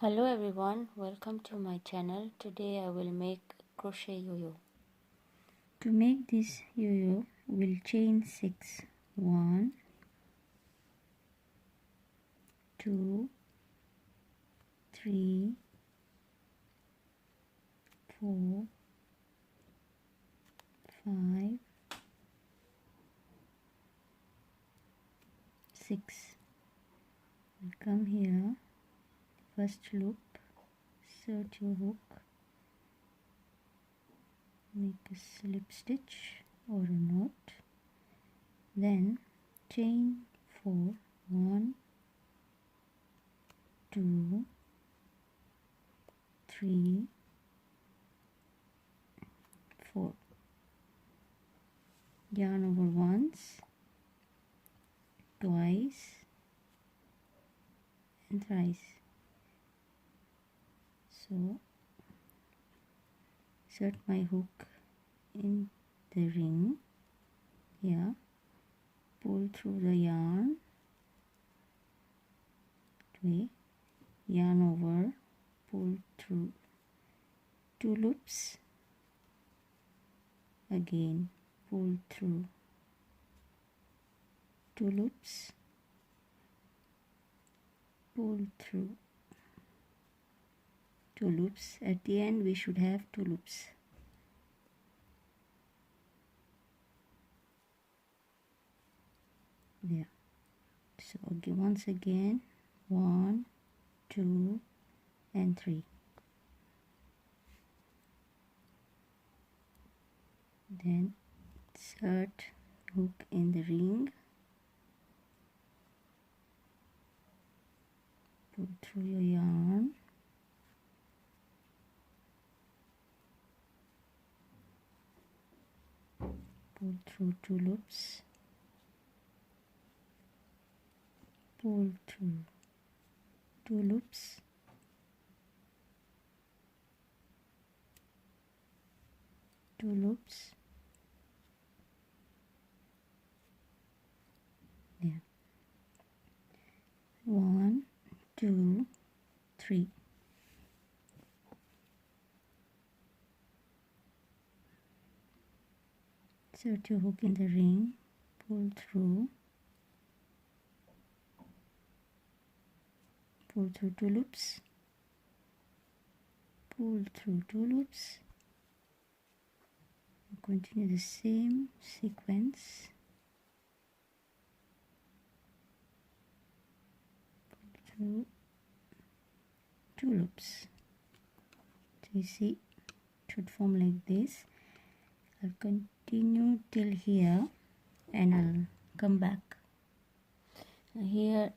Hello everyone, welcome to my channel. Today I will make crochet yo-yo. To make this yo-yo, we'll chain 6. 1, 2, 3, 4, 5, 6. We'll come here, first loop, insert your hook, make a slip stitch or a knot, then chain 4, 1, 2, 3, 4. Yarn over once, twice and thrice. So insert my hook in the ring here, pull through the yarn, yarn over, pull through 2 loops, again pull through 2 loops, pull through 2 loops. At the end we should have 2 loops. There. So once again 1, 2 and 3. Then insert hook in the ring, pull through your yarn, pull through 2 loops, pull through 2 loops, there. 1, 2, 3. Insert your hook in the ring, pull through 2 loops, pull through 2 loops, and continue the same sequence. Pull through 2 loops. So you see, it should form like this. I'll continue till here and I'll come back. Here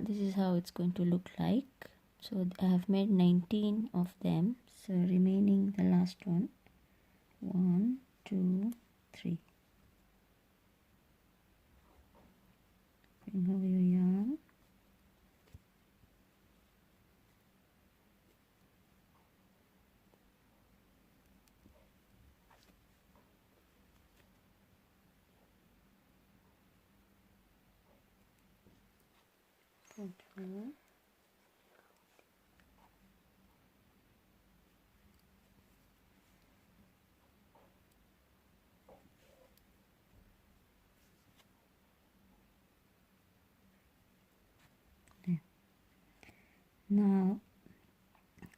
this is how it's going to look like. So I have made 19 of them, so remaining the last one, 1, 2, 3. Bring over your yarn, pull through, there. Now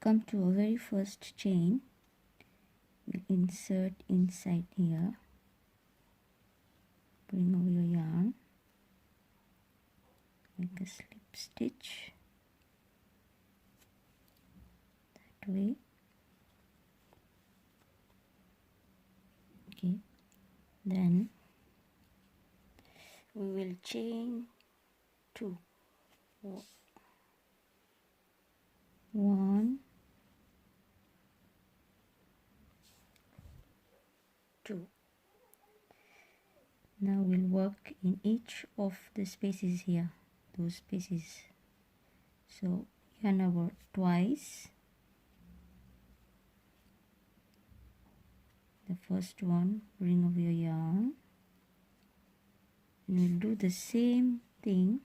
come to our very first chain. We'll insert inside here, bring over your yarn, make a slip stitch that way. Okay, then we will chain 2. 1, 2. Now we'll work in each of the spaces here, those spaces. So yarn over twice. The first one, bring over your yarn, and we'll do the same thing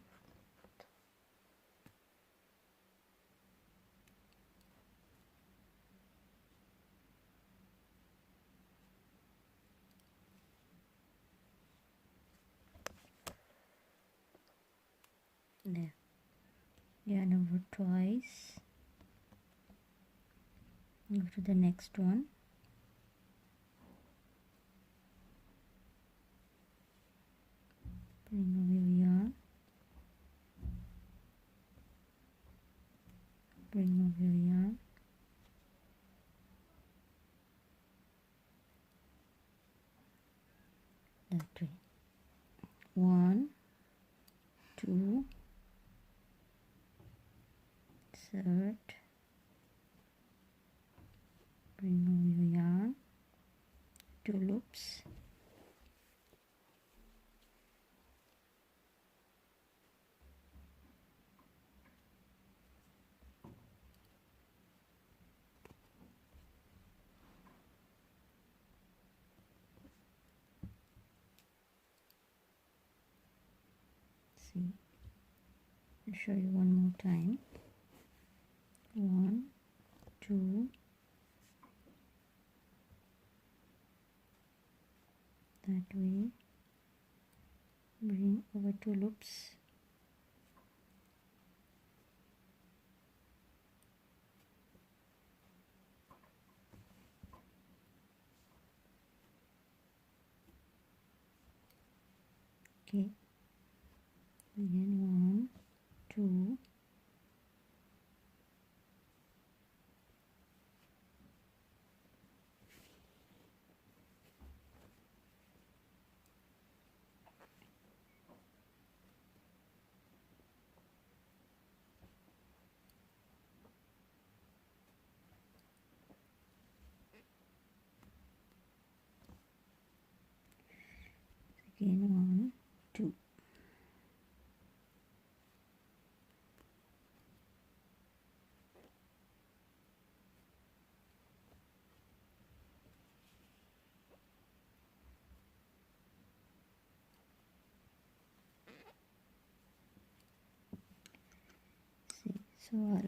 There. Yarn over twice. Go to the next one. Bring over your yarn. Bring over your yarn. That way. 1, 2, third. Bring over your yarn. 2 loops. See, I'll show you one more time. 1, 2, that way. Bring over 2 loops. Okay, again 1, 2, again 1, 2. See, so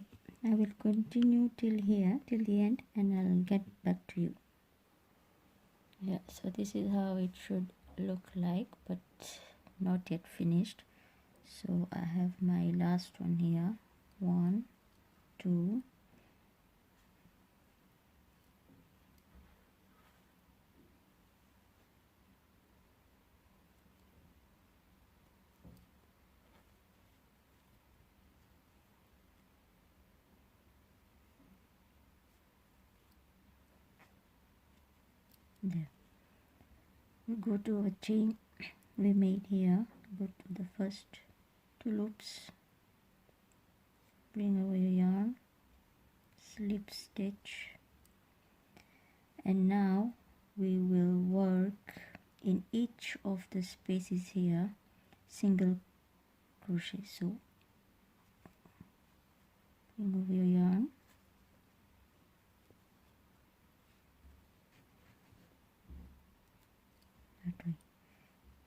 I will continue till here, till the end, and I'll get back to you. Yeah, so this is how it should look like, but not yet finished. So I have my last one here. 1, 2, there. Go to a chain we made here. Go to the first 2 loops. Bring over your yarn. Slip stitch. And now we will work in each of the spaces here single crochet. So bring over your yarn. That way.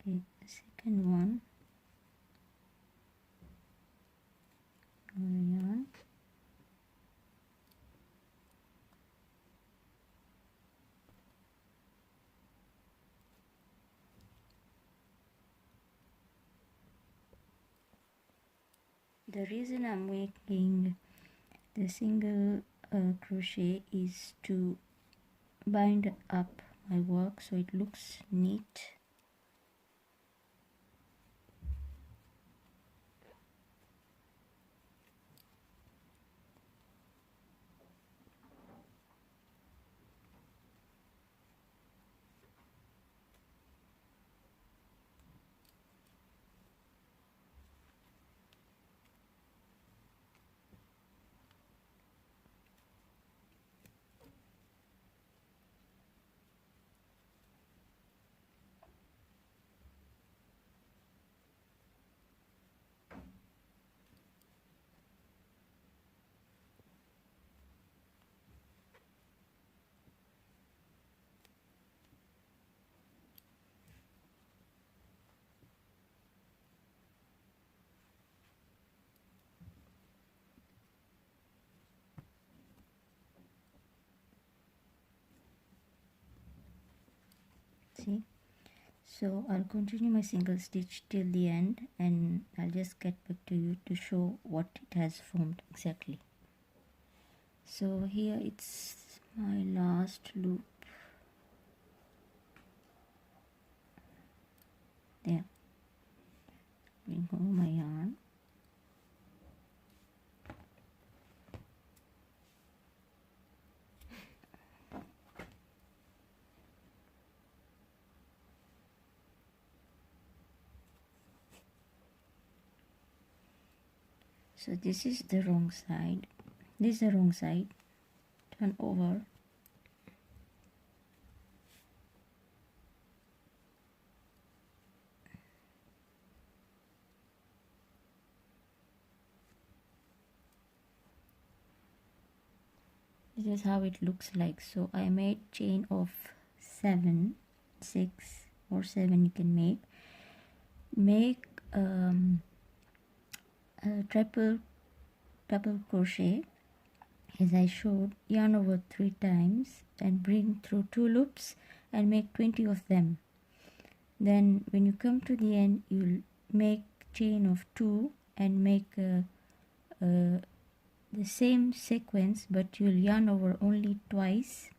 Okay, the second one. Over yarn. The reason I'm making the single crochet is to bind up my work so it looks neat. See, So I'll continue my single stitch till the end, and I'll just get back to you to show what it has formed exactly. So here it's my last loop. There. Bring home my yarn. So this is the wrong side. This is the wrong side. Turn over. This is how it looks like. So I made chain of 7, 6 or 7 you can make a triple double crochet as I showed. Yarn over 3 times and bring through 2 loops and make 20 of them. Then when you come to the end, you'll make chain of 2 and make the same sequence, but you'll yarn over only twice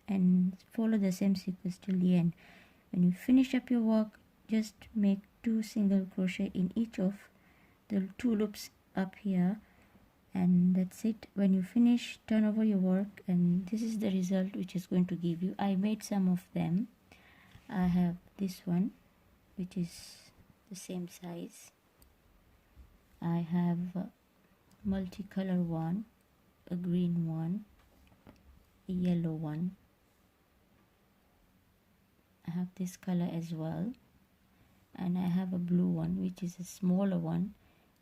and follow the same sequence till the end. When you finish up your work, just make 2 single crochet in each of the 2 loops up here, and that's it. When you finish, turn over your work, and this is the result which is going to give you. I made some of them. I have this one which is the same size. I have multicolor one, a green one, a yellow one. I have this color as well, and I have a blue one which is a smaller one,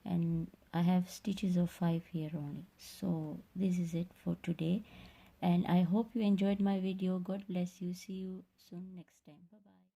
and I have stitches of 5 here only. So this is it for today, and I hope you enjoyed my video. God bless you. See you soon next time. Bye.